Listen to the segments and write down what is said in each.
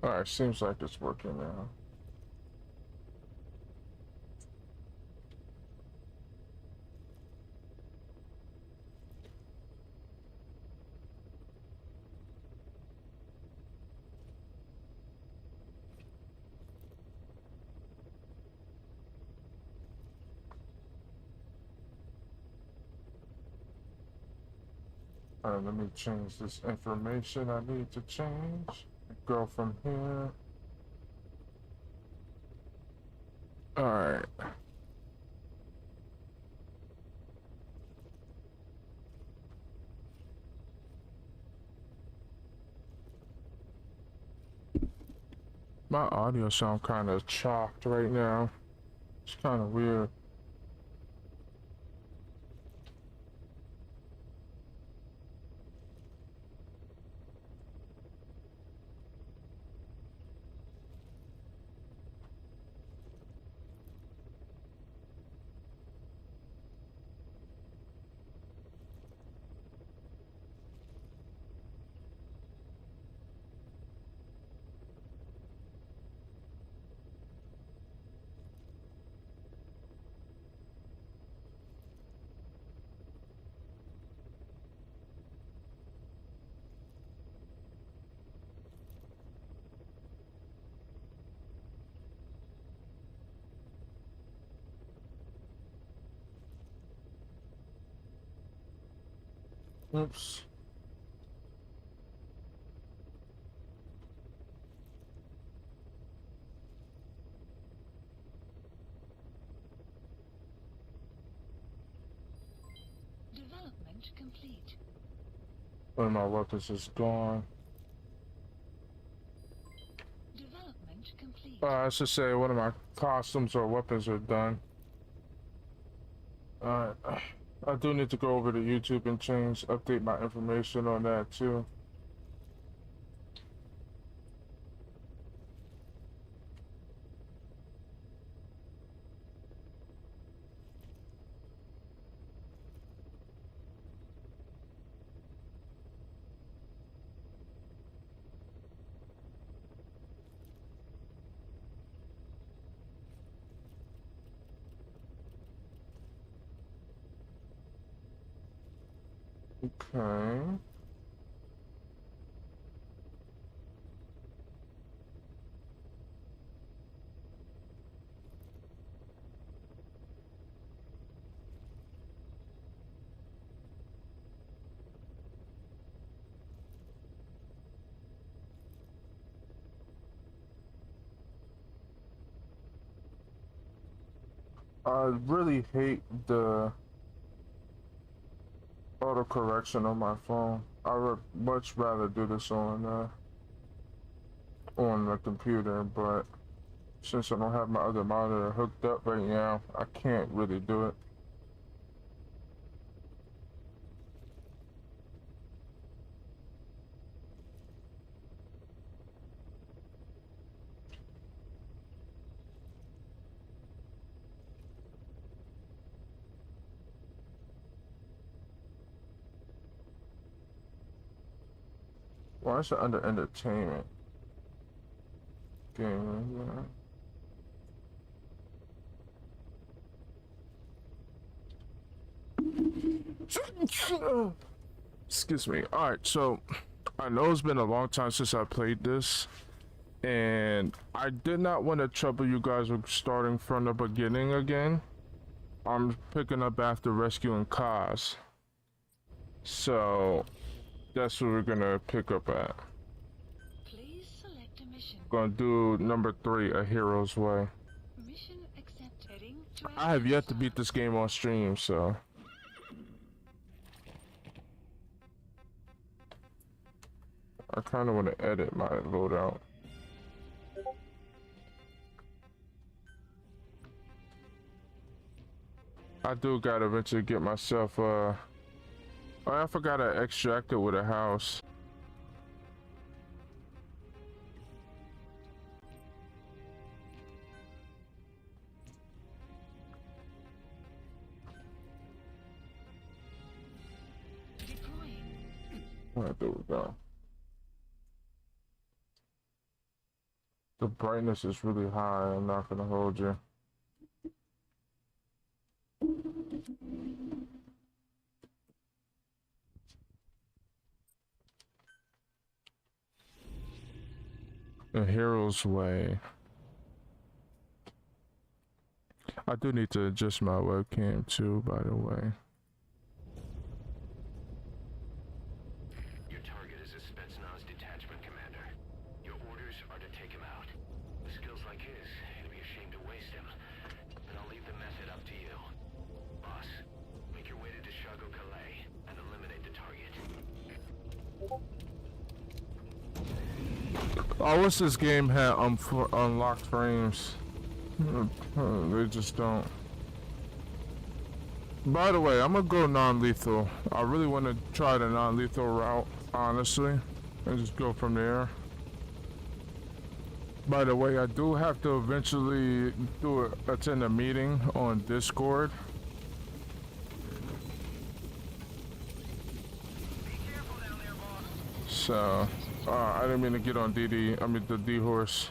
Alright, seems like it's working now. Alright, let me change this information I need to change. Go from here. Alright. My audio sound kind of chopped right now. It's kind of weird. Oops. Development complete. One of my weapons is gone. Development complete. I should say one of my costumes or weapons are done. Alright. I do need to go over to YouTube and update my information on that too. Okay. I really hate the auto correction on my phone. I would much rather do this on the computer, but since I don't have my other monitor hooked up right now, I can't really do it. Why is it under entertainment? Game, yeah. Excuse me. Alright, so I know it's been a long time since I played this, and I did not want to trouble you guys with starting from the beginning again. I'm picking up after rescuing Kaz. So that's what we're gonna pick up at. Please select a mission. Gonna do number 3, A Hero's Way. Mission accepted. Heading to I have yet to beat this game on stream, so I kind of want to edit my loadout. I do gotta eventually get myself oh, I forgot to extract it with a house. deploying. Alright, there we go. The brightness is really high, I'm not gonna hold you. The Hero's Way. I do need to adjust my webcam too, by the way. Your target is a Spetsnaz detachment commander. Your orders are to take him out. With skills like his, it'd be a shame to waste him. And I'll leave the method up to you. Boss, make your way to Deshago Calais and eliminate the target. I wish this game had unlocked frames. They just don't. By the way, I'm gonna go non-lethal. I really want to try the non-lethal route, honestly, and just go from there. By the way, I do have to eventually attend a meeting on Discord. So, I didn't mean to get on the D-Horse.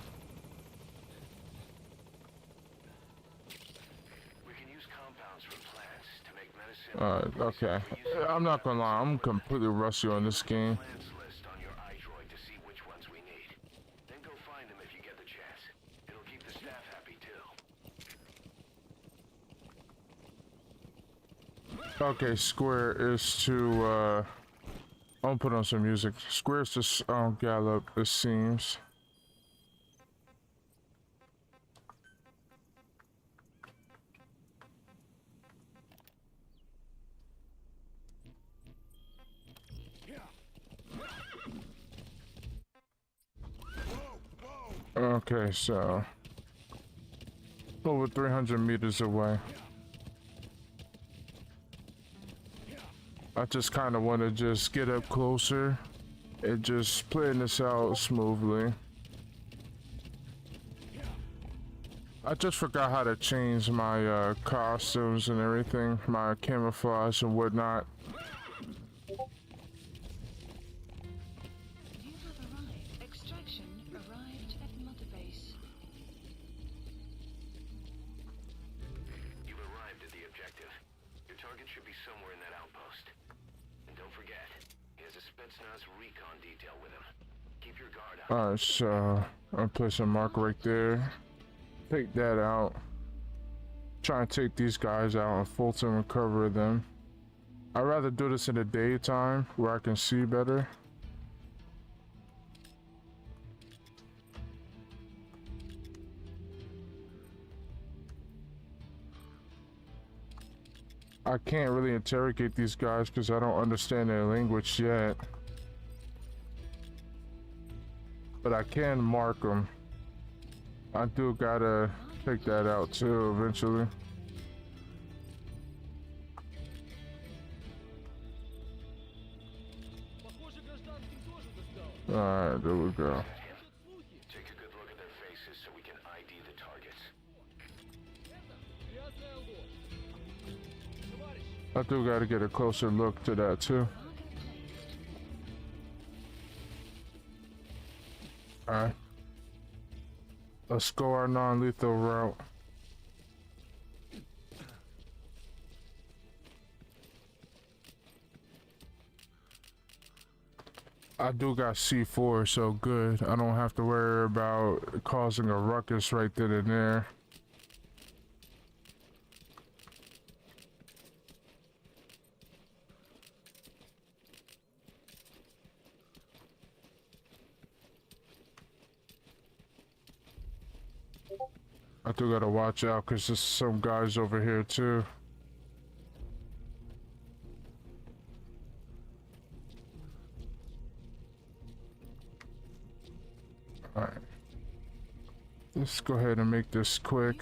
Okay. I'm not gonna lie, I'm completely rusty on this game. List on your iDroid to see which ones we need. Then go find them if you get the chance. It'll keep the staff happy too. Okay, square is to I'll put on some music. Square is to gallop, it seems. Okay, so over 300 meters away. I just kind of want to just get up closer and just playing this out smoothly. I just forgot how to change my costumes and everything, my camouflage and whatnot. Alright, so I'll place a mark right there. Take that out. Try and take these guys out and Fulton recover them. I'd rather do this in the daytime where I can see better. I can't really interrogate these guys because I don't understand their language yet. But I can mark them. I do gotta take that out too eventually. Alright, there we go. Take a good look at their faces so we can ID the targets. I do gotta get a closer look to that too. Alright. Let's go our non-lethal route. I do got C4, so good. I don't have to worry about causing a ruckus right then and there. I do gotta watch out because there's some guys over here too. Alright. Let's go ahead and make this quick.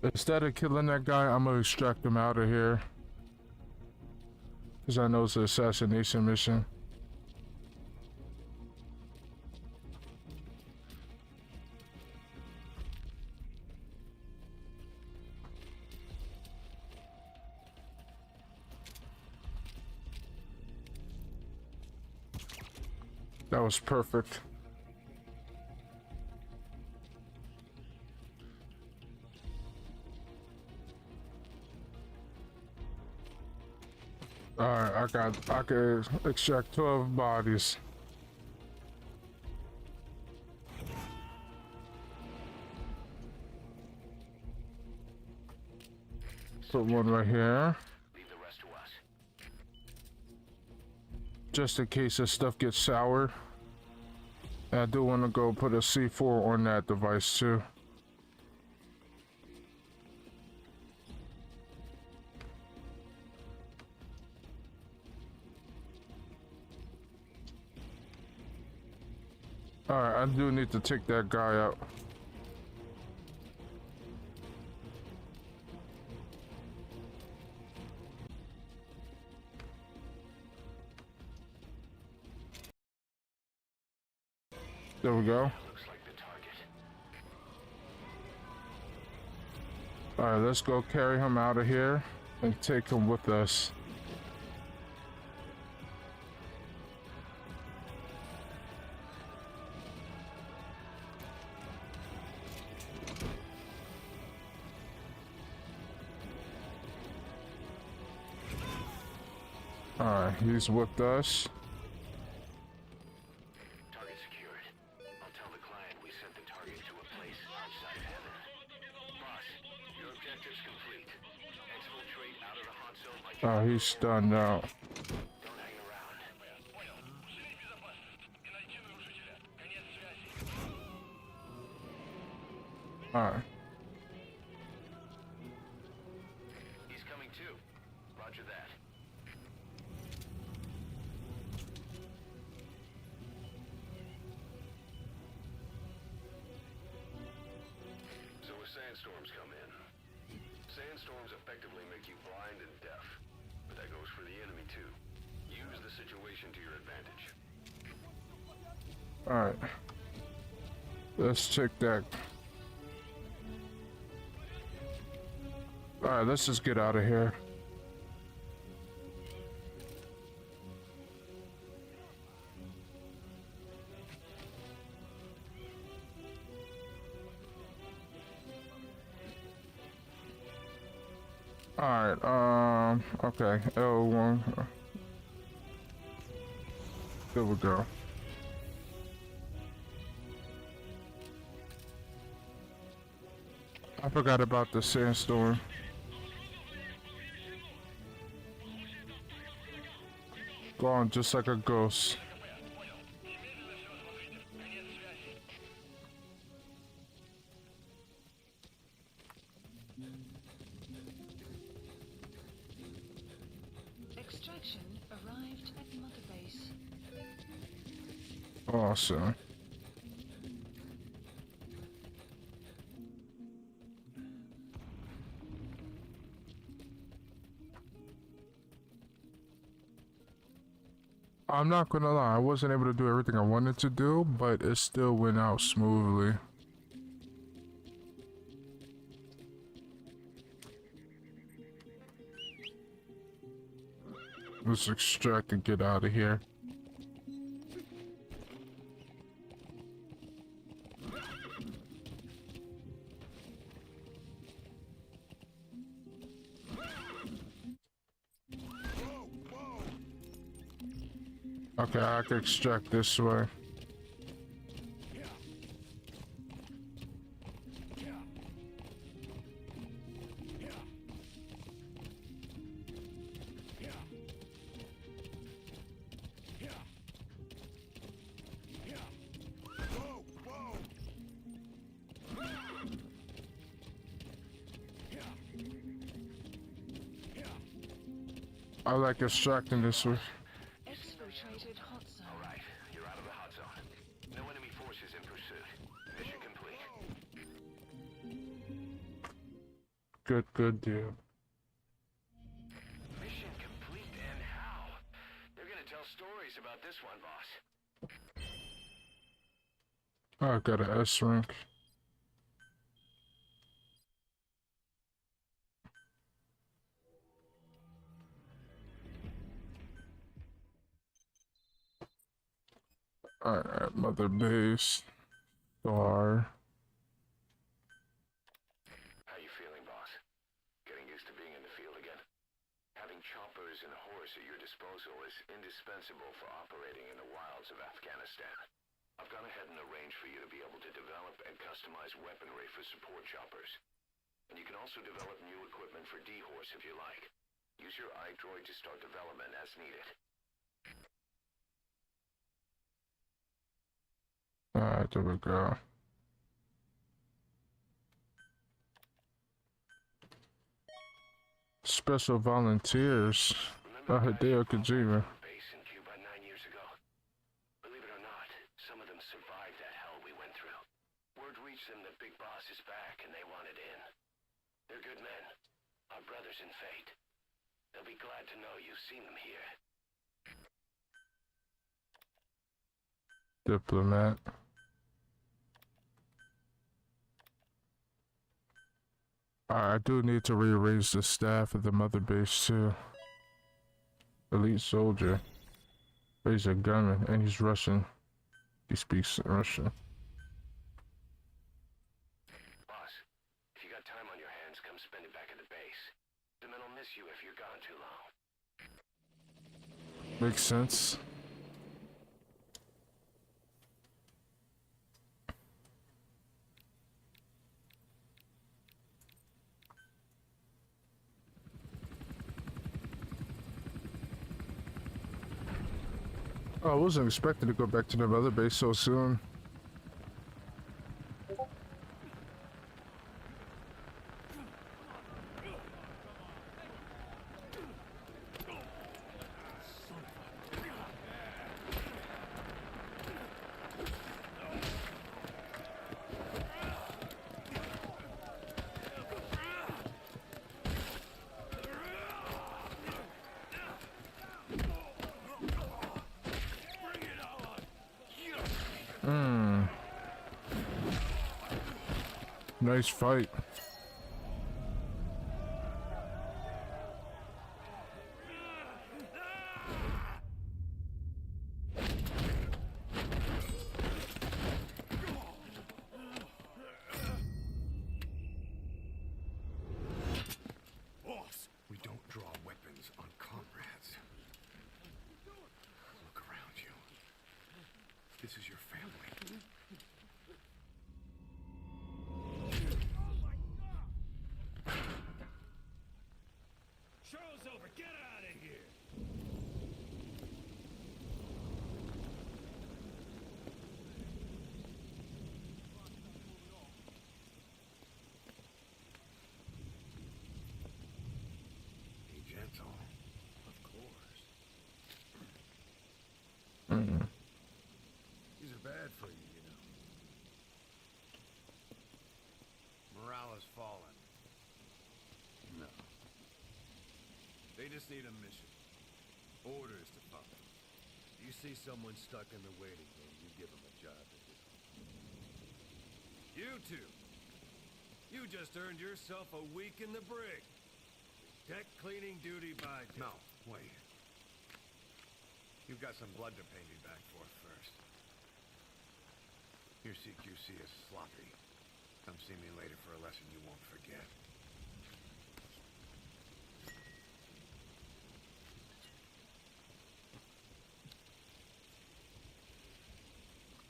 Instead of killing that guy, I'm gonna extract him out of here. Because I know it's an assassination mission. That was perfect. Alright, I could extract 12 bodies. Put one right here. Leave the rest to us. Just in case this stuff gets sour. And I do want to go put a C4 on that device too. Alright, I do need to take that guy out. There we go. Looks like the target. Alright, let's go carry him out of here and take him with us. Alright, he's with us. Target secured. I'll tell the client we sent the target to a place outside heaven. Boss, your objective's complete. Exfiltrate out of the hot zone like Oh, he's stunned out. don't hang around. Alright. He's coming too. Roger that. So when sandstorms come in, sandstorms effectively make you blind and deaf. But that goes for the enemy too. Use the situation to your advantage. Alright. Let's check that. Alright, let's just get out of here. Alright, okay, L1. There we go. I forgot about the sandstorm. Gone just like a ghost. Extraction arrived at Mother Base. Awesome. I'm not gonna lie, I wasn't able to do everything I wanted to do, but it still went out smoothly. Let's extract and get out of here. Okay, I can extract this way. I like extracting this way. Exfiltrated hot zone. Alright, you're out of the hot zone. No enemy forces in pursuit. Mission complete. Good deal. Mission complete and how? They're gonna tell stories about this one, boss. I got an S rank. Alright, Mother Base. Star. How you feeling, boss? Getting used to being in the field again? Having choppers and horse at your disposal is indispensable for operating in the wilds of Afghanistan. I've gone ahead and arranged for you to be able to develop and customize weaponry for support choppers. And you can also develop new equipment for D-Horse if you like. Use your iDroid to start development as needed. Alright, there we go. Special volunteers. Hideo Kojima. Base in Cuba 9 years ago. Believe it or not, some of them survived that hell we went through. Word reached them that Big Boss is back and they wanted in. They're good men. Our brothers in fate. They'll be glad to know you've seen them here. Diplomat. I do need to rearrange the staff of the Mother Base too. Elite soldier. He's a gunman and he's Russian. He speaks Russian. Boss, if you got time on your hands, come spend it back at the base. The men will miss you if you're gone too long. Makes sense. Oh, I wasn't expecting to go back to the Mother Base so soon. Nice fight. Boss, we don't draw weapons on comrades. Look around you. This is your family. Show's over. Get out of here. Be gentle. Of course. These are bad for you, you know. Morale has fallen. No. They just need a mission. Orders to follow. You see someone stuck in the waiting room, you give them a job to do. You two. You just earned yourself a week in the brig. Deck cleaning duty by day. No, wait. You've got some blood to pay me back for first. Your CQC is sloppy. Come see me later for a lesson you won't forget.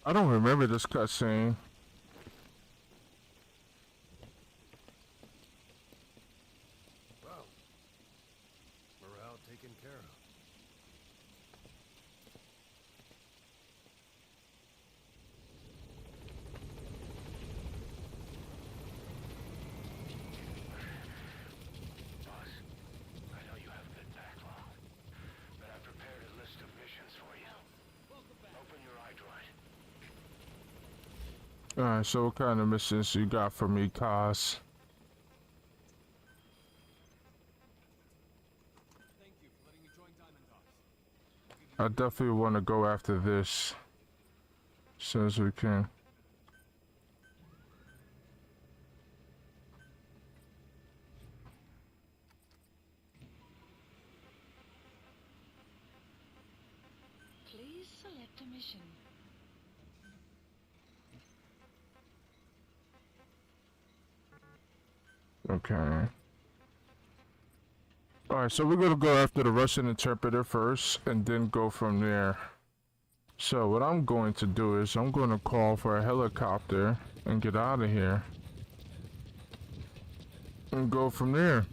I don't remember this cutscene. Well, morale taken care of. Boss, I know you have a good backlog, but I've prepared a list of missions for you. Open your iDroid. Alright, so what kind of missions you got for me, Kaz? Thank you for letting me join Diamond Dogs. I definitely want to go after this as soon as we can. Please select a mission. Okay. Alright, so we're gonna go after the Russian interpreter first and then go from there. So what I'm going to do is I'm going to call for a helicopter and get out of here. And go from there.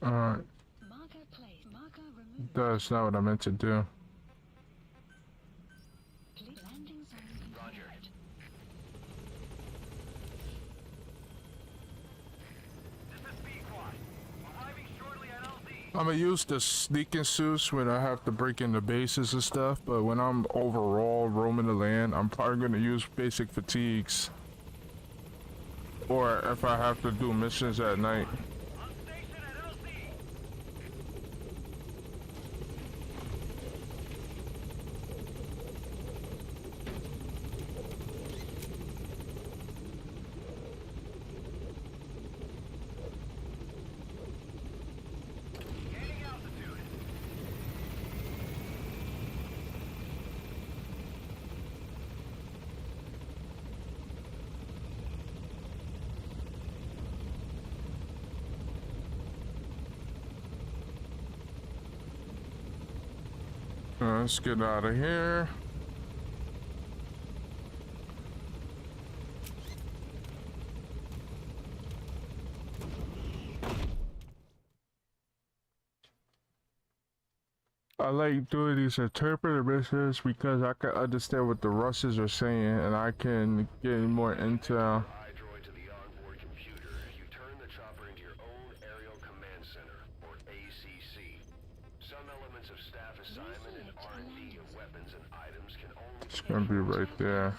Alright, Marker place. Marker removed. that's not what I meant to do. Landing zone confirmed. This is Speedquad. Arriving shortly at LZ. I'm gonna use the sneaking suits when I have to break into bases and stuff, but when I'm overall roaming the land, I'm probably gonna use basic fatigues. Or if I have to do missions at night. On station at LZ. Gaining altitude. Let's get out of here. I like doing these interpreter missions because I can understand what the Russians are saying and I can get more intel. iDroid to the onboard computer. You turn the chopper into your own aerial command center, or ACC. Some elements of staff assignment and R&D of weapons and items can only It's gonna be right there.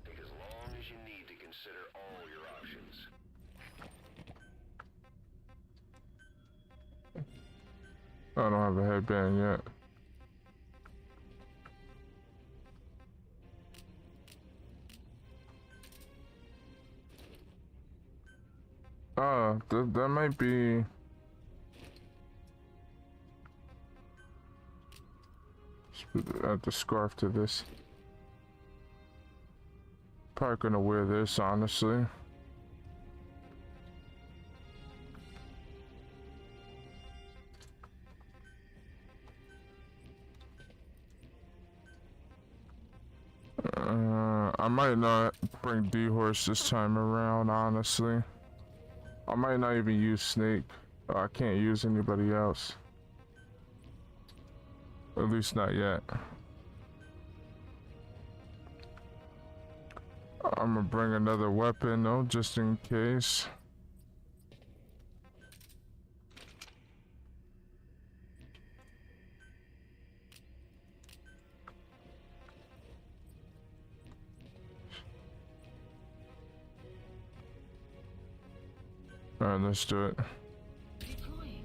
take as long as you need to consider all your options. I don't have a headband yet. That might be. Add the scarf to this. Probably gonna wear this, honestly. I might not bring D-Horse this time around, honestly. I might not even use Snake. I can't use anybody else. At least not yet. I'm gonna bring another weapon though, just in case. Alright, let's do it. Deploying.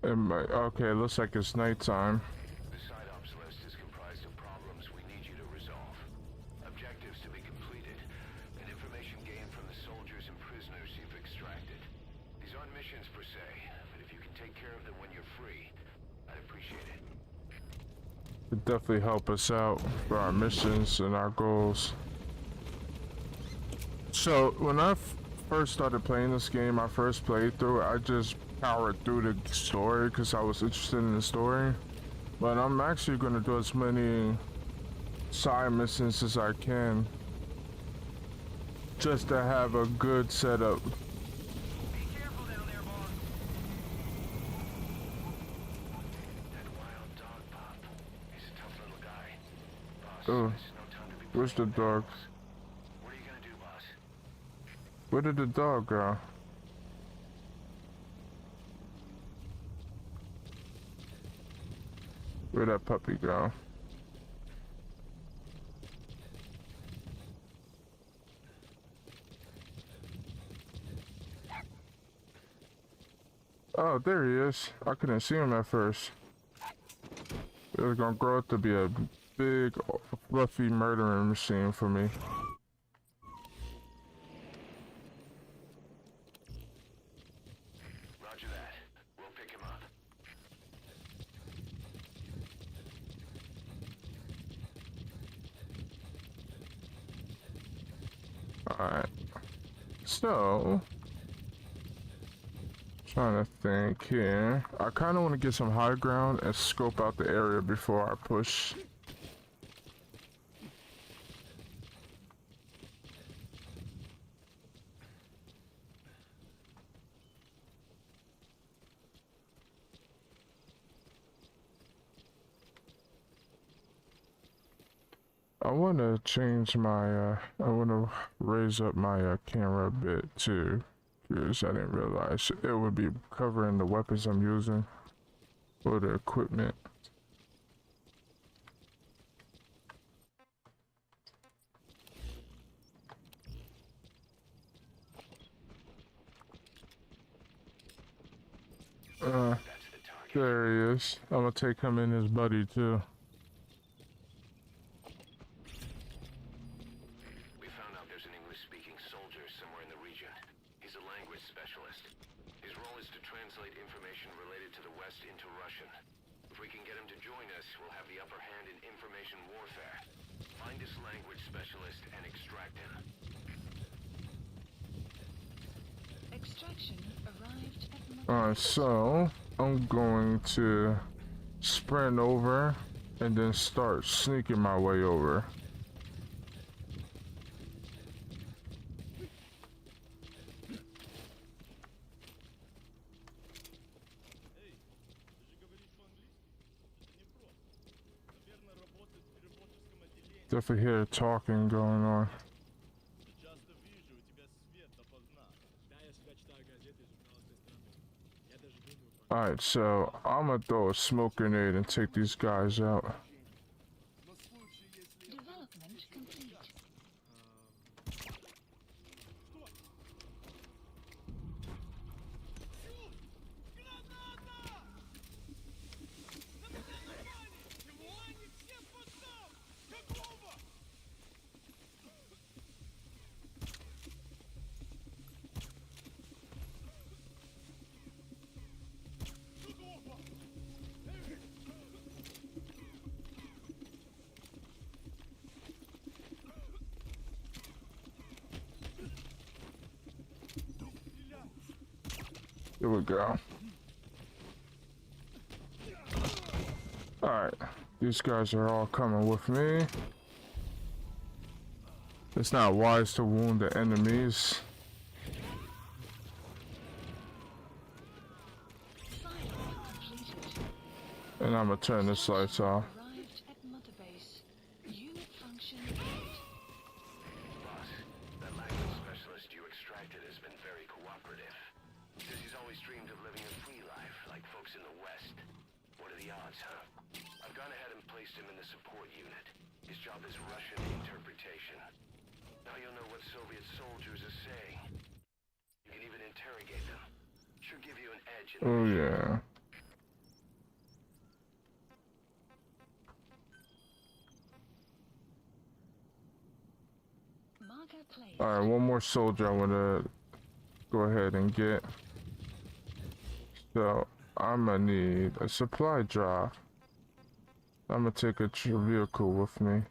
The looks like it's nighttime. side ops list is comprised of problems we need you to resolve. Objectives to be completed, and information gained from the soldiers and prisoners you've extracted. These aren't missions per se, but if you can take care of them when you're free, I'd appreciate it. It definitely help us out for our missions and our goals. So when I first started playing this game, my first playthrough, I just powered through the story because I was interested in the story. But I'm actually going to do as many side missions as I can, just to have a good setup. Be careful down there, boss. That wild dog pup. He's a tough little guy. Boss, Oh, there's no time to be where's the playing dog? games. What are you gonna do, boss? Where did the dog go? Where'd that puppy go? Oh, there he is. I couldn't see him at first. It was gonna grow up to be a big, fluffy murdering machine for me. Roger that. We'll pick him up. Alright. So, trying to think here. I kind of want to get some high ground and scope out the area before I push. I want to change my, I want to raise up my camera a bit too, because I didn't realize it would be covering the weapons I'm using or the equipment. That's the target. There he is. I'm gonna take him and his buddy too. We found out there's an English-speaking soldier somewhere in the region. He's a language specialist. His role is to translate information related to the West into Russian. If we can get him to join us, we'll have the upper hand in information warfare. Find this language specialist and extract him. Extraction arrived at Alright, so I'm going to sprint over and then start sneaking my way over. Definitely hear talking going on. Часто вижу, у тебя свет допоздна. Да, я всегда читаю газеты и журналы с той страны. Я даже думаю, Alright, so I'm gonna throw a smoke grenade and take these guys out. но в случае, если... development complete. Here we go. Alright, these guys are all coming with me. It's not wise to wound the enemies. Silo completed. And I'm gonna turn this lights off. Arrived at Mother Base. Unit function complete. Boss, that language specialist you extracted has been very cooperative. Says he's always dreamed of living a free life, like folks in the West. What are the odds, huh? I've gone ahead and placed him in the support unit. His job is Russian interpretation. Now you'll know what Soviet soldiers are saying. You can even interrogate them. Should give you an edge in the Oh yeah. Marker placed. Alright, one more soldier I wanna go ahead and get. So I'm gonna need a supply drop. I'm gonna take a vehicle with me.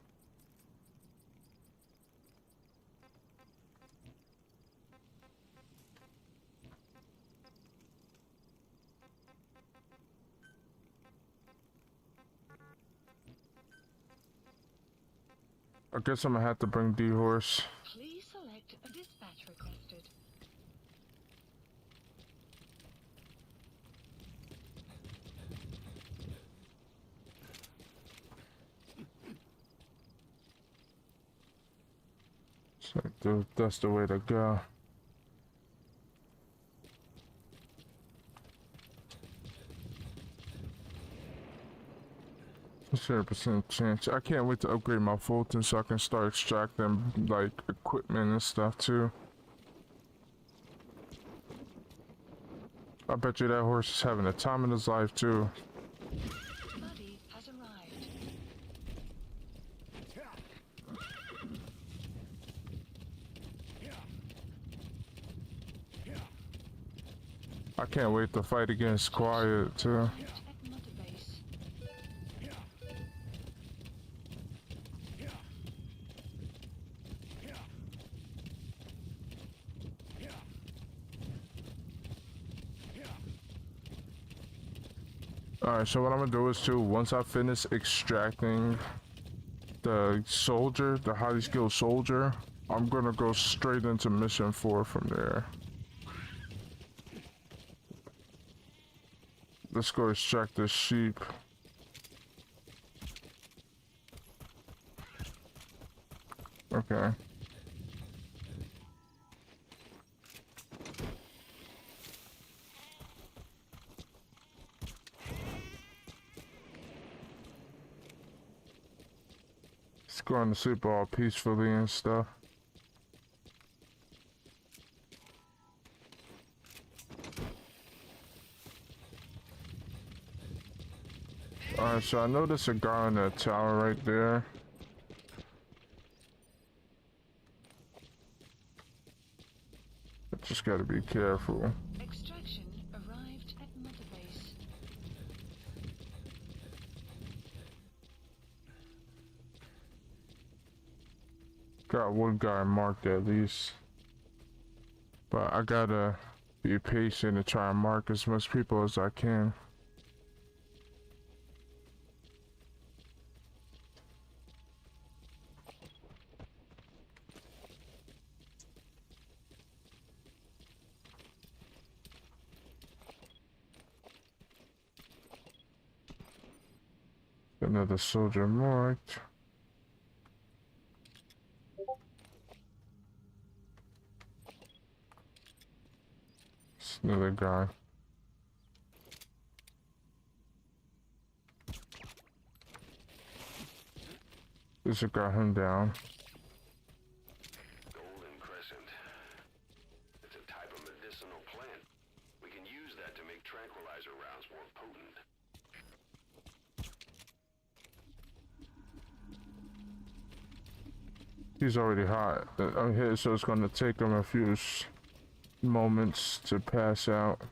I guess I'm gonna have to bring D-Horse. Please select a dispatch requested. So that's the way to go. 0% chance. I can't wait to upgrade my Fulton so I can start extracting like equipment and stuff too. I bet you that horse is having a time in his life too. Buddy has arrived. I can't wait to fight against Quiet too. Arrived at Mother Base. Alright, so what I'm gonna do is too, once I finish extracting the soldier, the highly skilled soldier, I'm gonna go straight into mission 4 from there. Let's go extract this sheep. Okay. It's going to sleep all peacefully and stuff. Alright, so I noticed a guy in that tower right there. I just gotta be careful. Extraction arrived at Mother Base. Got one guy marked at least. But I gotta be patient and try and mark as much people as I can. Another soldier marked. It's another guy. This got him down. Golden Crescent. It's a type of medicinal plant. We can use that to make tranquilizer rounds more potent. He's already hot. I'm hit, so it's gonna take him a few moments to pass out.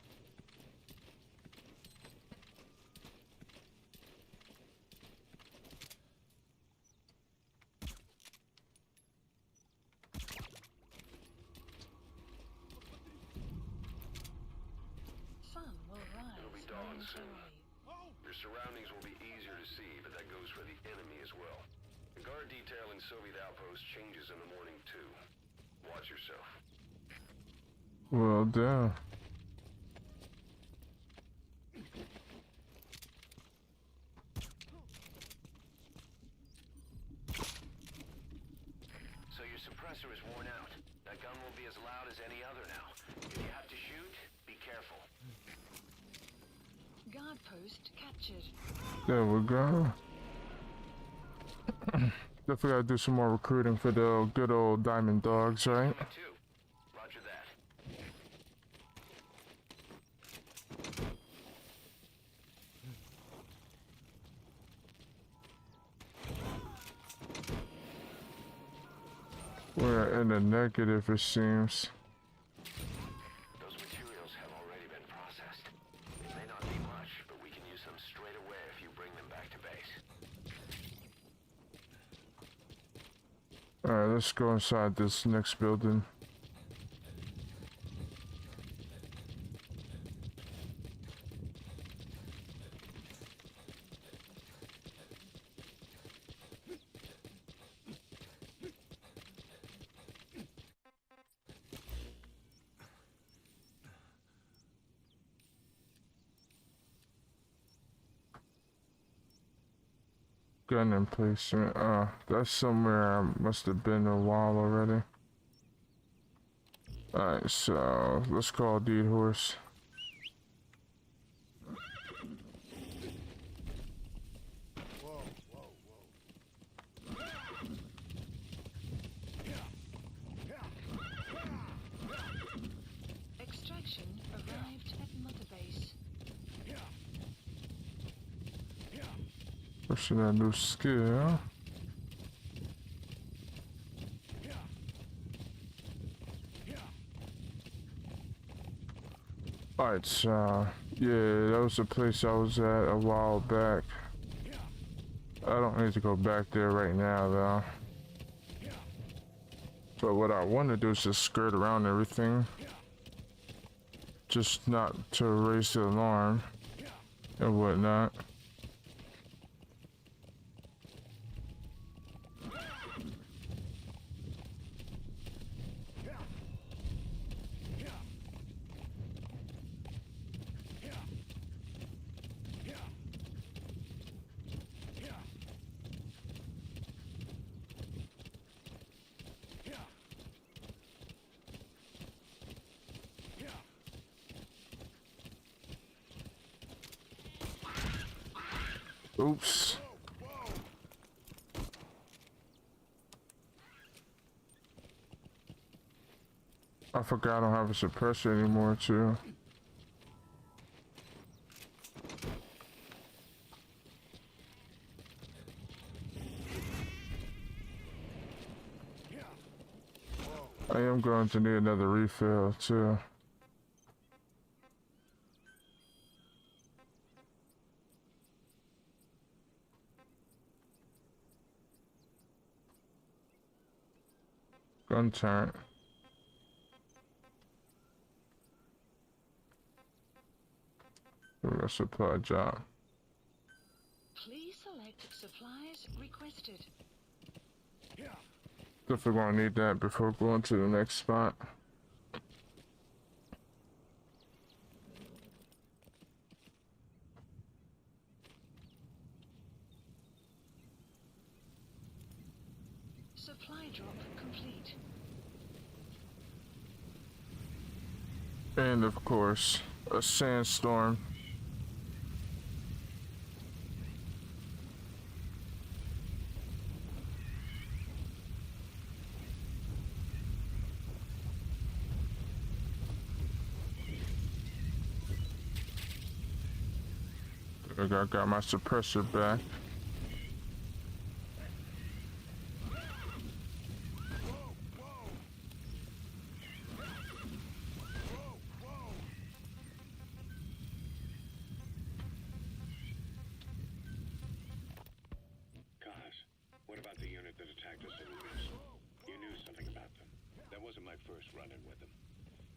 Sun will rise It'll be dawn soon. momentarily. Your surroundings will be easier to see, but that goes for the enemy as well. The guard detail in Soviet outpost changes in the morning too. Watch yourself. Well done. So your suppressor is worn out. That gun will be as loud as any other now. If you have to shoot, be careful. Guard post captured. There we go. Definitely gotta do some more recruiting for the good old Diamond Dogs, right? Me too. Roger that. We're in the negative, it seems. Those materials have already been processed. It may not be much, but we can use them straight away if you bring them back to base. Alright, let's go inside this next building. Gun emplacement. That's somewhere I must have been a while already. Alright, so let's call Deed Horse. Whoa. Pushing that new skill. Alright, so yeah, that was the place I was at a while back. I don't need to go back there right now though. But what I want to do is just skirt around everything. Just not to raise the alarm and whatnot. Oops. I forgot I don't have a suppressor anymore too. I am going to need another refill too. Gun turret. A supply job. Please select supplies requested. Definitely gonna need that before going to the next spot. Supply drop complete. And of course, a sandstorm. I got my suppressor back. What about the unit that attacked us in Luis? You knew something about them. That wasn't my first run-in with them.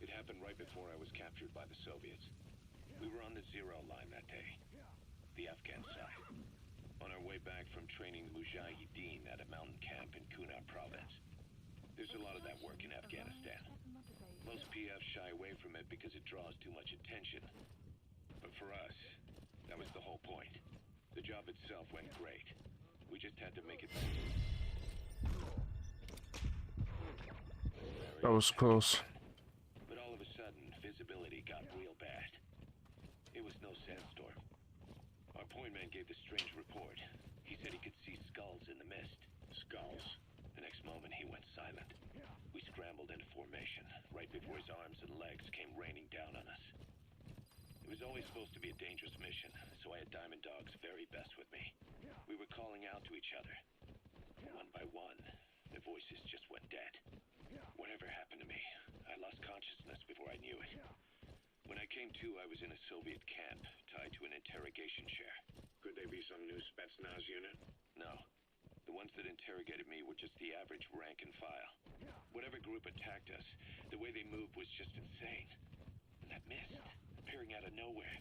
It happened right before I was captured by the Soviets. We were on the zero line that day. The Afghan side. On our way back from training Mujahideen at a mountain camp in Kunar province. There's a lot of that work in Afghanistan. Most PFs shy away from it because it draws too much attention. But for us, that was the whole point. The job itself went great. We just had to make it. That was close. But all of a sudden, visibility got real bad. It was no sandstorm. Our point man gave the strange report. He said he could see skulls in the mist. Skulls? The next moment, he went silent. We scrambled into formation, right before his arms and legs came raining down on us. It was always supposed to be a dangerous mission, so I had Diamond Dog's very best with me. We were calling out to each other. One by one, the voices just went dead. Whatever happened to me, I lost consciousness before I knew it. When I came to, I was in a Soviet camp, tied to an interrogation chair. Could they be some new Spetsnaz unit? No. The ones that interrogated me were just the average rank and file. Whatever group attacked us, the way they moved was just insane. And that mist, appearing out of nowhere.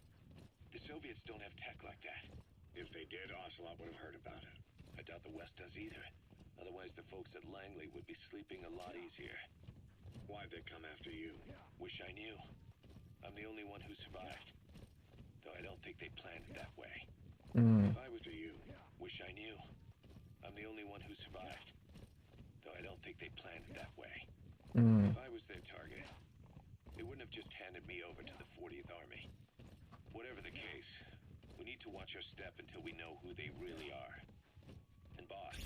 The Soviets don't have tech like that. If they did, Ocelot would have heard about it. I doubt the West does either. Otherwise, the folks at Langley would be sleeping a lot easier. Why'd they come after you? Wish I knew. I'm the only one who survived. Though I don't think they planned it that way. If I was you, wish I knew. I'm the only one who survived. Though I don't think they planned it that way. If I was their target, they wouldn't have just handed me over to the 40th Army. Whatever the case, we need to watch our step until we know who they really are. And boss,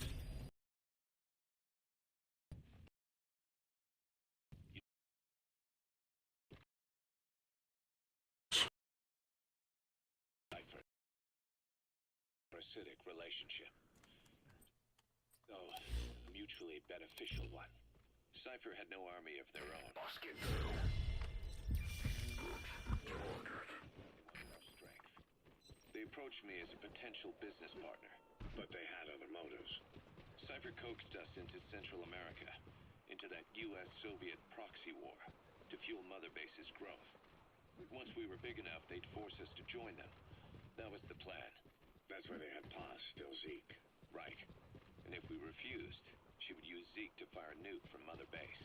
for a parasitic relationship. Though, a mutually beneficial one. Cypher had no army of their own. Boss, get through. They wanted our strength. They approached me as a potential business partner. But they had other motives. Cypher coaxed us into Central America, into that US-Soviet proxy war, to fuel Mother Base's growth. Once we were big enough, they'd force us to join them. That was the plan. That's why they had Paz, still Zeke. Right. And if we refused, she would use Zeke to fire a nuke from Mother Base.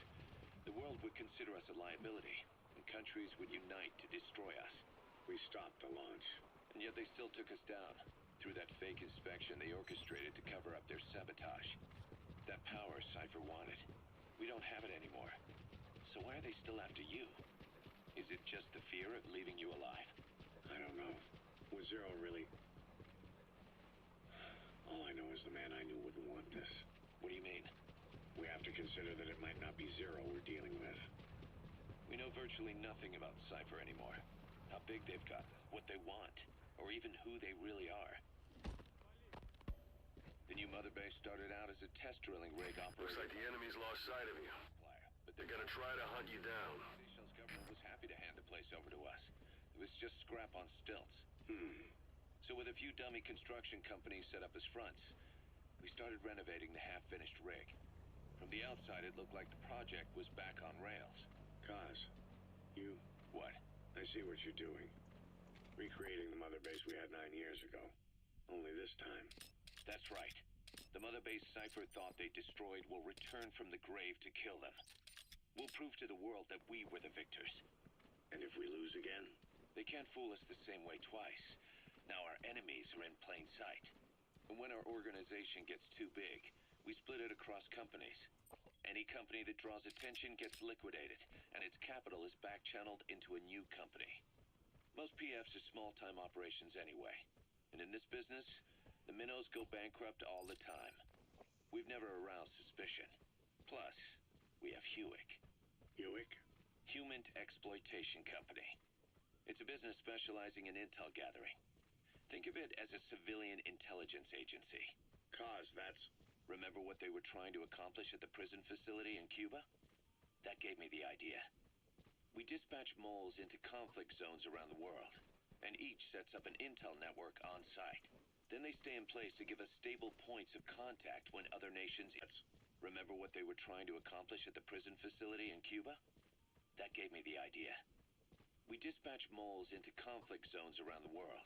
The world would consider us a liability, and countries would unite to destroy us. We stopped the launch. And yet they still took us down. Through that fake inspection they orchestrated to cover up their sabotage. That power Cypher wanted. We don't have it anymore. So why are they still after you? Is it just the fear of leaving you alive? I don't know. Was Zero really... All I know is the man I knew wouldn't want this. What do you mean? We have to consider that it might not be Zero we're dealing with. We know virtually nothing about Cypher anymore. How big they've got, what they want, or even who they really are. The new Mother Base started out as a test drilling rig operator. Looks like the enemy's lost sight of you. But They're gonna try to hunt you down. Seychelles government was happy to hand the place over to us. It was just scrap on stilts. So with a few dummy construction companies set up as fronts, we started renovating the half-finished rig. From the outside, it looked like the project was back on rails. Kaz, you... What? I see what you're doing. Recreating the Mother Base we had 9 years ago. Only this time. That's right. The Mother Base Cypher thought they destroyed will return from the grave to kill them. We'll prove to the world that we were the victors. And if we lose again? They can't fool us the same way twice. Now our enemies are in plain sight. And when our organization gets too big, we split it across companies. Any company that draws attention gets liquidated, and its capital is back-channeled into a new company. Most PFs are small-time operations anyway. And in this business, the minnows go bankrupt all the time. We've never aroused suspicion. Plus, we have Hewick. Hewick? Human Exploitation Company. It's a business specializing in intel gathering. Think of it as a civilian intelligence agency. Kaz, that's... Remember what they were trying to accomplish at the prison facility in Cuba? That gave me the idea. We dispatch moles into conflict zones around the world, and each sets up an intel network on site. Then they stay in place to give us stable points of contact when other nations... Remember what they were trying to accomplish at the prison facility in Cuba? That gave me the idea. We dispatch moles into conflict zones around the world,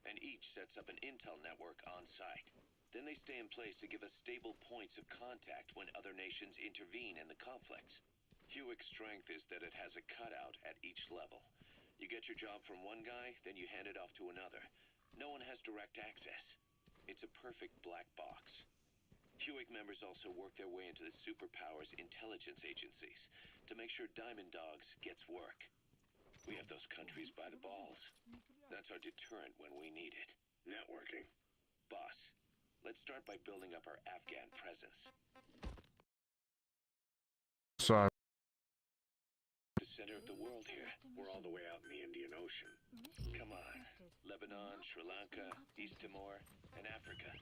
and each sets up an intel network on site. Then they stay in place to give us stable points of contact when other nations intervene in the conflicts. Hewick's strength is that it has a cutout at each level. You get your job from one guy, then you hand it off to another. No one has direct access. It's a perfect black box. Hewick members also work their way into the superpowers intelligence agencies to make sure Diamond Dogs gets work. We have those countries by the balls. That's our deterrent when we need it. networking. Boss, let's start by building up our Afghan presence. Sorry. The center of the world here. We're all the way out in the Indian Ocean. Come on. Lebanon, Sri Lanka, East Timor, and Africa.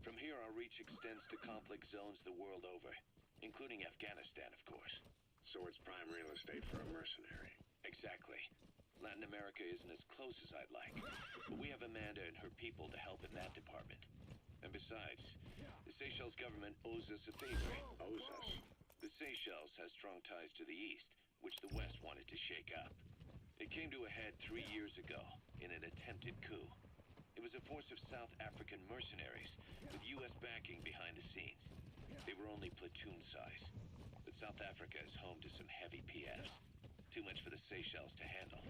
From here, our reach extends to conflict zones the world over, including Afghanistan, of course. So it's prime real estate for a mercenary. Exactly. Latin America isn't as close as I'd like, but we have Amanda and her people to help in that department. And besides, the Seychelles government owes us a favor. Owes us? The Seychelles has strong ties to the east, which the west wanted to shake up. It came to a head 3 years ago in an attempted coup. It was a force of South African mercenaries with U.S. backing behind the scenes. They were only platoon size, but South Africa is home to some heavy PFs. Too much for the Seychelles to handle.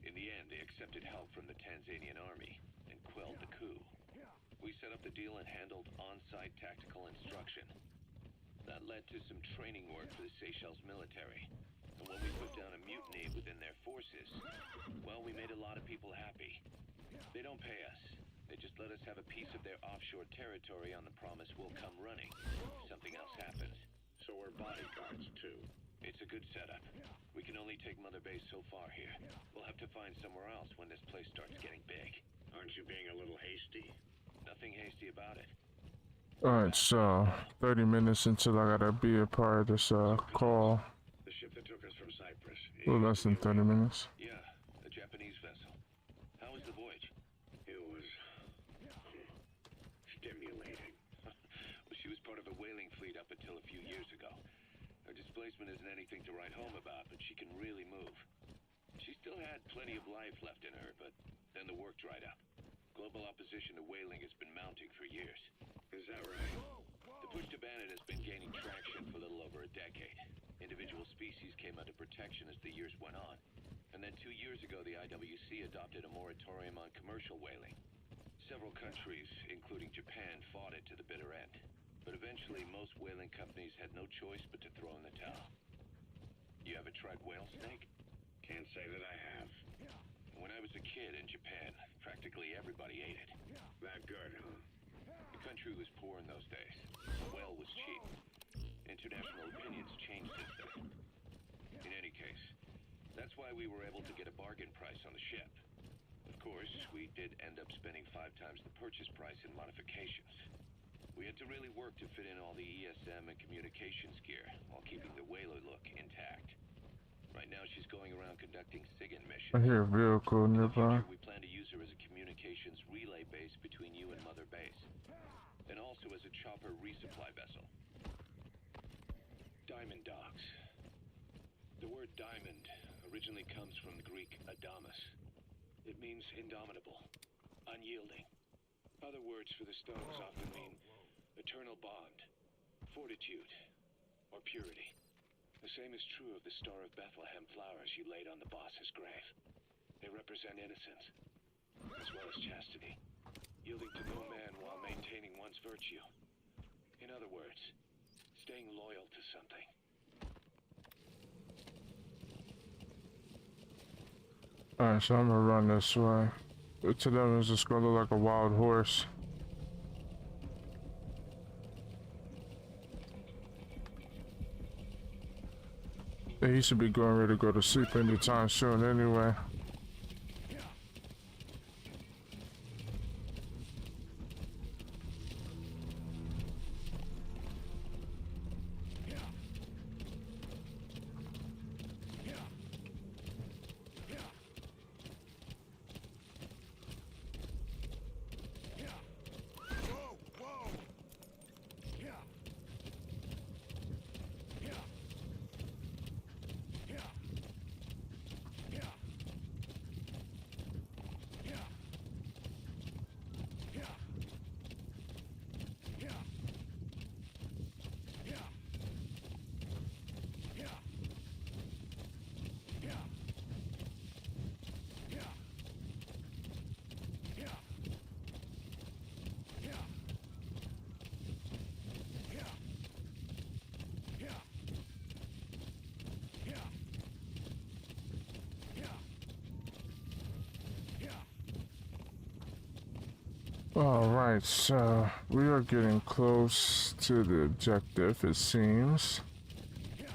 In the end, they accepted help from the Tanzanian army and quelled the coup. We set up the deal and handled on-site tactical instruction. That led to some training work for the Seychelles military. And when we put down a mutiny within their forces, well, we made a lot of people happy. They don't pay us. They just let us have a piece of their offshore territory on the promise we'll come running if something else happens. So we're bodyguards, too. It's a good setup. We can only take Mother Base so far here. We'll have to find somewhere else when this place starts getting big. Aren't you being a little hasty? Nothing hasty about it. Alright, so 30 minutes until I gotta be a part of this call. The ship that took us from Cyprus. A little less than 30 minutes. Yeah, a Japanese vessel. How was the voyage? It was stimulating. Well, she was part of a whaling fleet up until a few years ago. Her displacement isn't anything to write home about, but she can really move. She still had plenty of life left in her, but then the work dried up. Global opposition to whaling has been mounting for years. Is that right? The push to ban it has been gaining traction for a little over a decade. Individual species came under protection as the years went on. And then 2 years ago, the IWC adopted a moratorium on commercial whaling. Several countries, including Japan, fought it to the bitter end. But eventually, most whaling companies had no choice but to throw in the towel. You ever tried whale steak? Can't say that I have. When I was a kid in Japan, practically everybody ate it. That good, huh? The country was poor in those days. Whale was cheap. International opinions changed since then. In any case, that's why we were able to get a bargain price on the ship. Of course, we did end up spending 5 times the purchase price in modifications. We had to really work to fit in all the ESM and communications gear while keeping the whaler look intact. Right now, she's going around conducting SIGINT missions. I hear a vehicle In the nearby. future, we plan to use her as a communications relay base between you and Mother Base, and also as a chopper resupply vessel. Diamond Dogs. The word diamond originally comes from the Greek adamas. It means indomitable, unyielding. Other words for the stones often mean eternal bond, fortitude, or purity. The same is true of the Star of Bethlehem flowers you laid on the boss's grave. They represent innocence, as well as chastity, yielding to no man while maintaining one's virtue. In other words, staying loyal to something. Alright, so I'm gonna run this way. To them, it's just gonna look like a wild horse. He should be going ready to go to sleep anytime soon anyway. Alright, so we are getting close to the objective, it seems.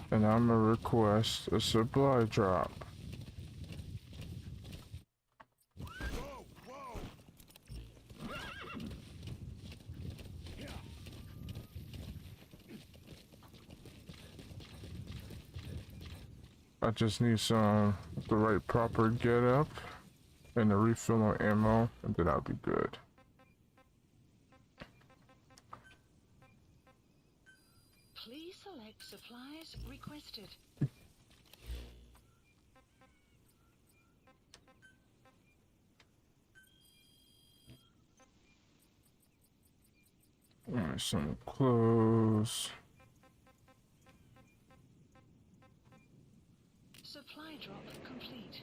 And I'm gonna request a supply drop. I just need the right proper get up and a refill on ammo, and then I'll be good. Please select supplies requested. Alright, some clothes. Supply drop complete.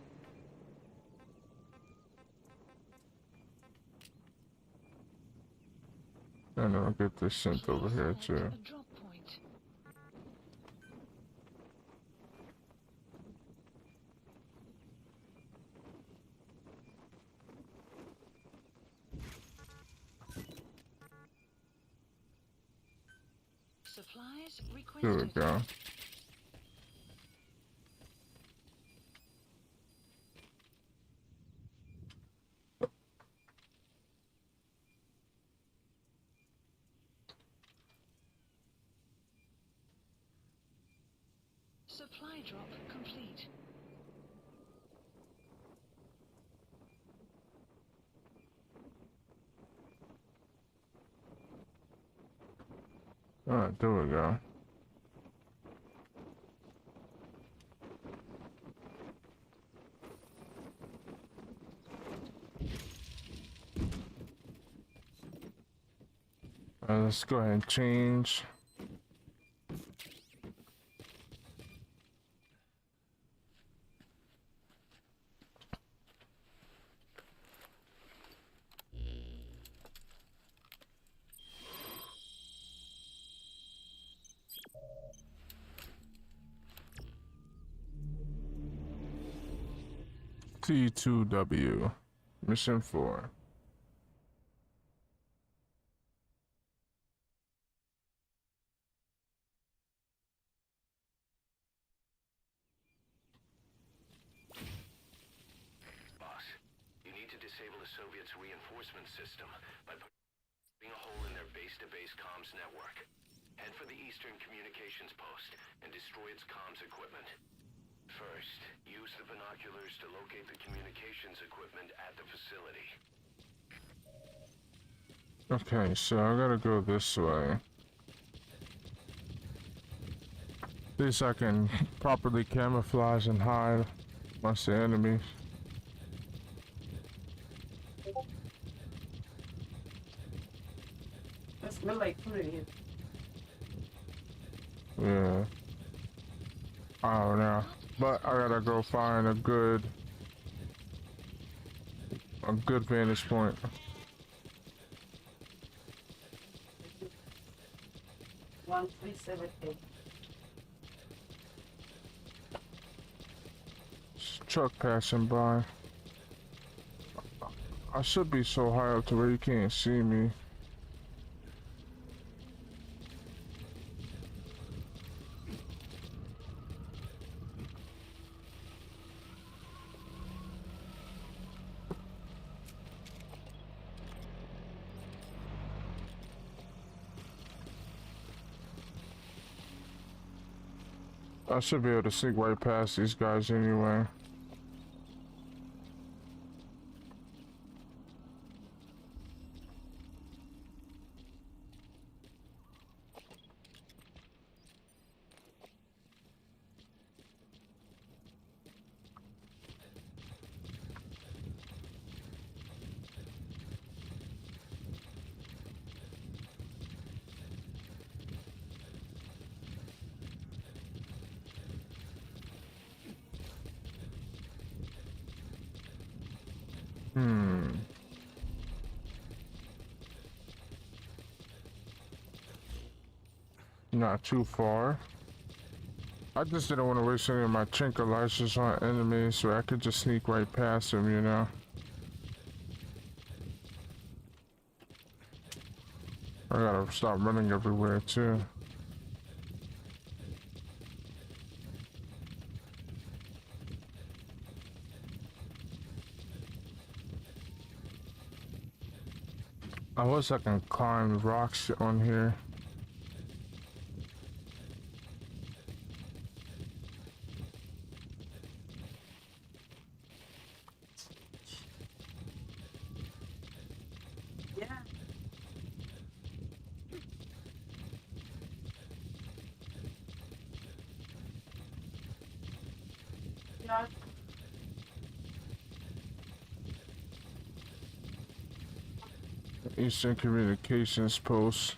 And I'll get this sent over here Please too. select a drop point. Supplies requested. There we go. Supply drop complete. Alright, there we go. Let's go ahead and change. T2W. Mission 4. Boss, you need to disable the Soviets' reinforcement system by putting a hole in their base-to-base comms network. Head for the Eastern Communications Post and destroy its comms equipment. First, use the binoculars to locate the communications equipment at the facility. Okay, so I gotta go this way. At least I can properly camouflage and hide amongst the enemies. It smells like food in here. Yeah. I don't know. But I gotta go find a good vantage point. 1378. Truck passing by. I should be so high up to where you can't see me. I should be able to sneak right past these guys anyway. Not too far. I just didn't want to waste any of my tranquilizers on enemies, so I could just sneak right past them, you know. I gotta stop running everywhere too. I wish I can climb rocks on here. Yeah. Yeah. Eastern Communications Post.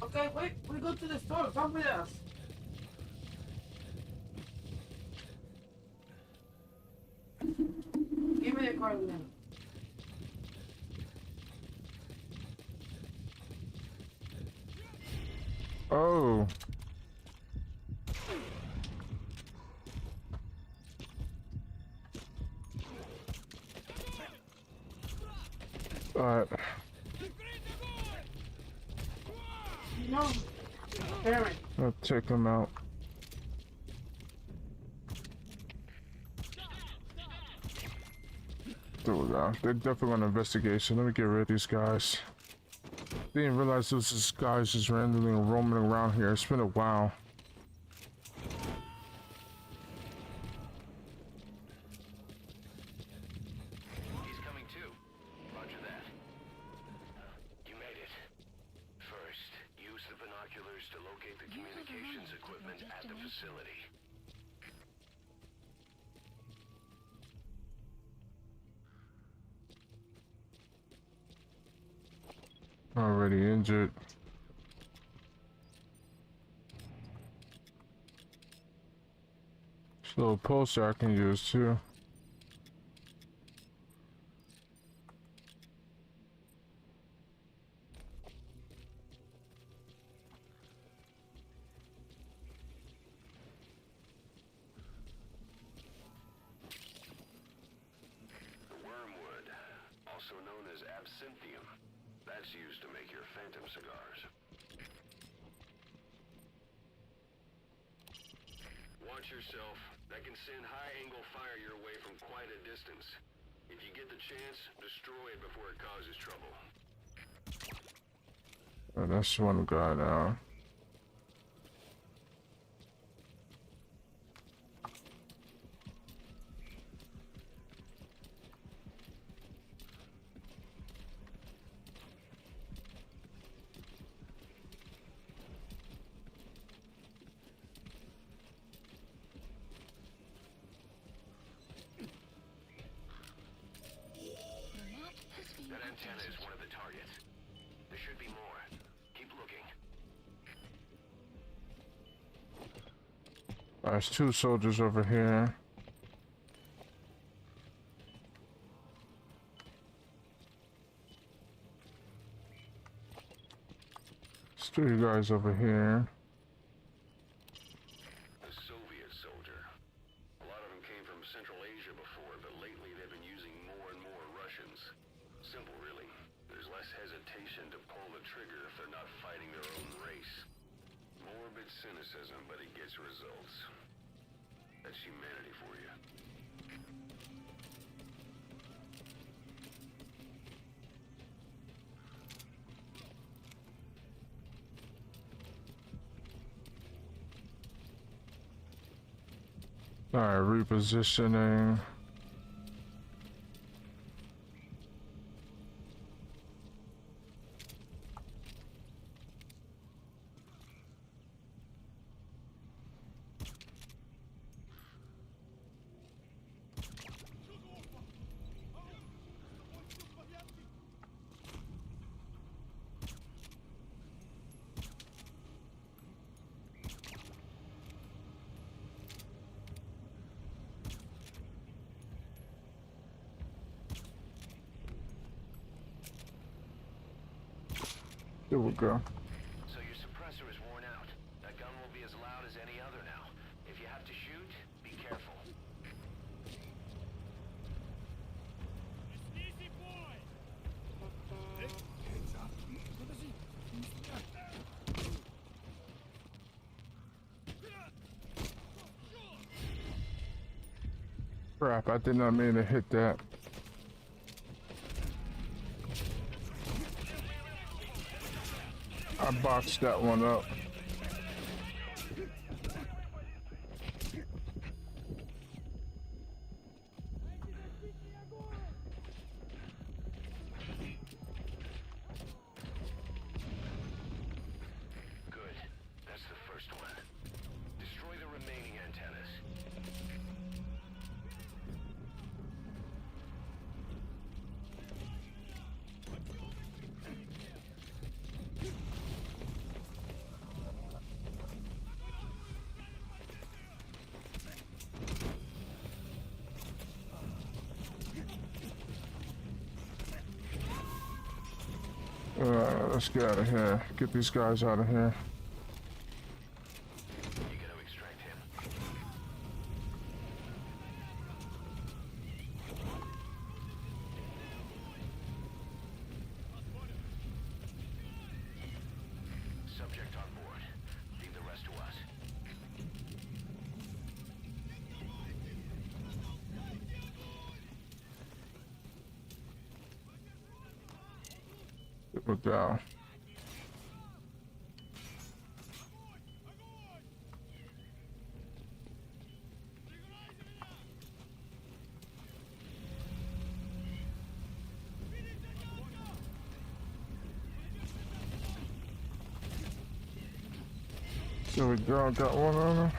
Okay, wait, we go to the store. Come with us. Give me the card then. Oh. Alright. No. Parent. I'll take them out. There we go. They're definitely on investigation. Let me get rid of these guys. Didn't realize this guy's just randomly roaming around here. It's been a while. He's coming too. Roger that. You made it. First, use the binoculars to locate the You have communications arrived at your equipment at the destination. facility. Already injured. There's a little pulsar I can use too. The wormwood, also known as absinthium. That's used to make your phantom cigars. Watch yourself. That can send high-angle fire your way from quite a distance. If you get the chance, destroy it before it causes trouble. Oh, that's one guy now. The map has been That antenna is updated. one of the targets. There should be more. Keep looking. There's two soldiers over here. There's three guys over here. The Soviet soldier. A lot of them came from Central Asia before, but lately they've been using more and more Russians. Simple, really. There's less hesitation to pull the trigger if they're not fighting their own race. Morbid cynicism, but it gets results. That's humanity for you. Alright, repositioning. There we go. So your suppressor is worn out. That gun will be as loud as any other now. If you have to shoot, be careful. Easy boy! Crap, I did not mean to hit that. I boxed that one up. Good. That's the first one. Destroy the remaining antennas. Let's get out of here. Get these guys out of here. You gotta extract him. Subject on board. Leave the rest to us. There we go. There we go, got one on him.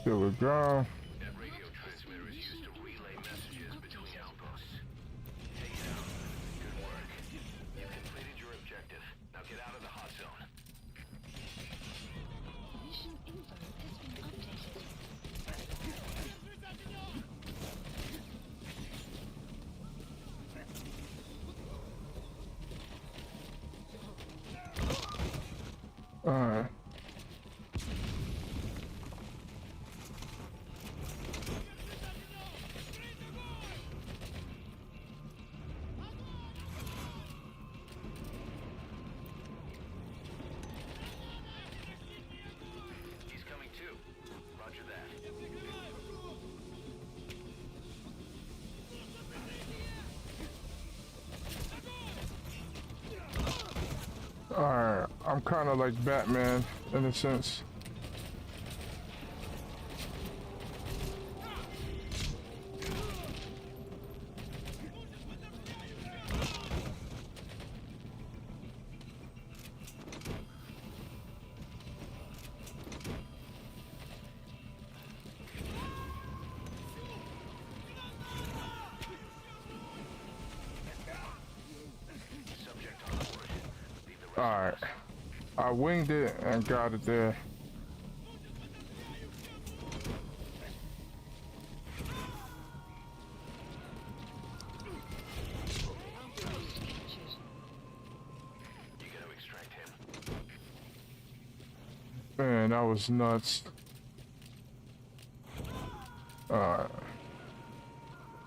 There we go. That radio transmitter is used to relay messages between outposts. Take it out. Good work. You've completed your objective. Now get out of the hot zone. Mission info has been updated. Alright. He's coming too. Roger that. Alright, I'm kind of like Batman in a sense. Subject on board. Leave the rest. Alright, I winged it and got it there. Outpost captured. You gotta extract him. Man, that was nuts. Alright.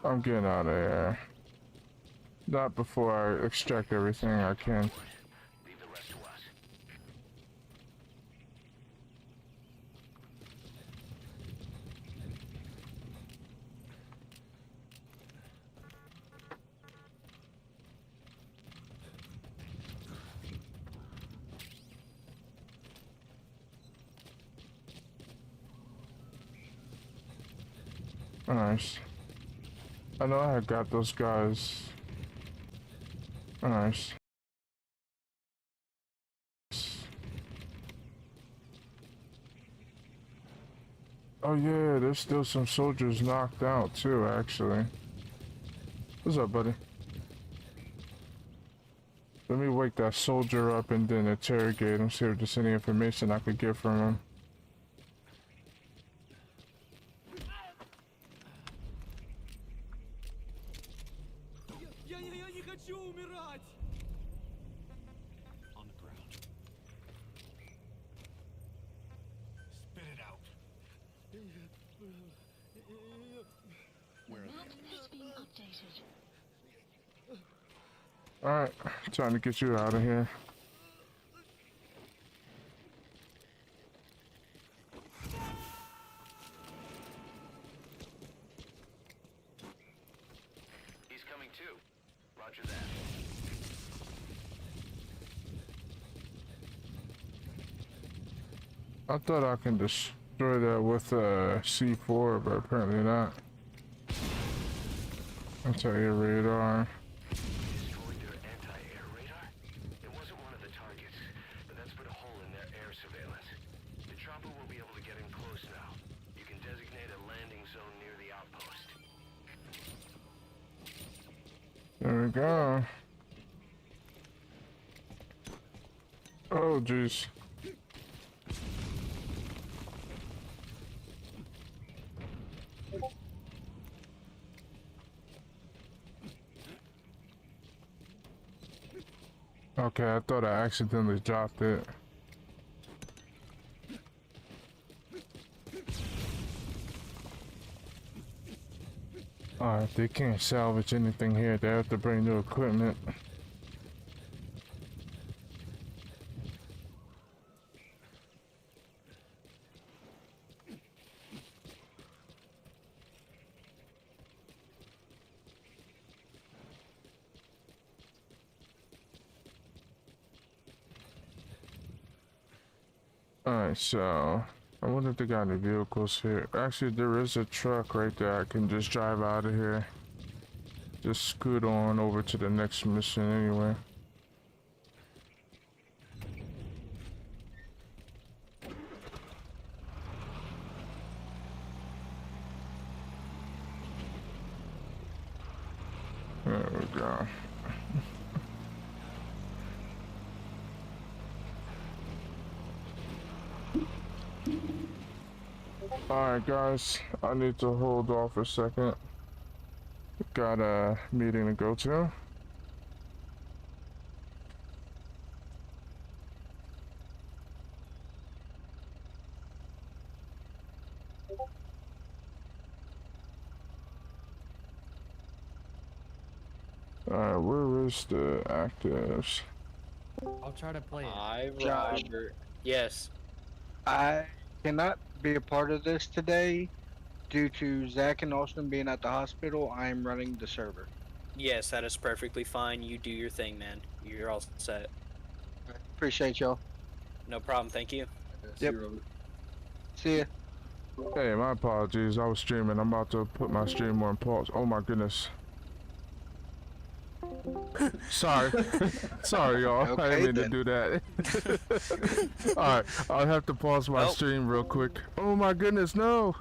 I'm getting out of here. Not before I extract everything I can. Leave the rest to us. Nice. I know I had got those guys. Nice. Oh yeah, there's still some soldiers knocked out too, actually. What's up, buddy? Let me wake that soldier up and then interrogate him, see if there's any information I could get from him. Я не хочу умирать! On the ground. Spit it out. Map has been updated. Alright, trying to get you out of here. He's coming too. Roger that. I thought I can destroy that with a C4, but apparently not. Anti-air radar. Destroyed their anti-air radar? It wasn't one of the targets, but that's put a hole in their air surveillance. The chopper will be able to get in close now. You can designate a landing zone near the outpost. There we go. Oh, jeez. Okay, I thought I accidentally dropped it. Alright, they can't salvage anything here. They have to bring new equipment. Alright, so I wonder if they got any vehicles here. Actually, there is a truck right there. I can just drive out of here. Just scoot on over to the next mission anyway. There we go. Alright guys, I need to hold off for a second. Got a meeting to go to. Alright, where is the actives? I'll try to play it. Hi, Josh. Robert. Yes. I cannot be a part of this today due to Zach and Austin being at the hospital. I am running the server. Yes, that is perfectly fine. You do your thing, man. You're all set. Appreciate y'all. No problem. Thank you. Yep. See ya. Hey, my apologies. I was streaming. I'm about to put my stream on pause. Oh my goodness. Sorry. Sorry, y'all. I Okay, didn't mean to then. do that. Alright, I'll have to pause my Oh. stream real quick. Oh my goodness, no!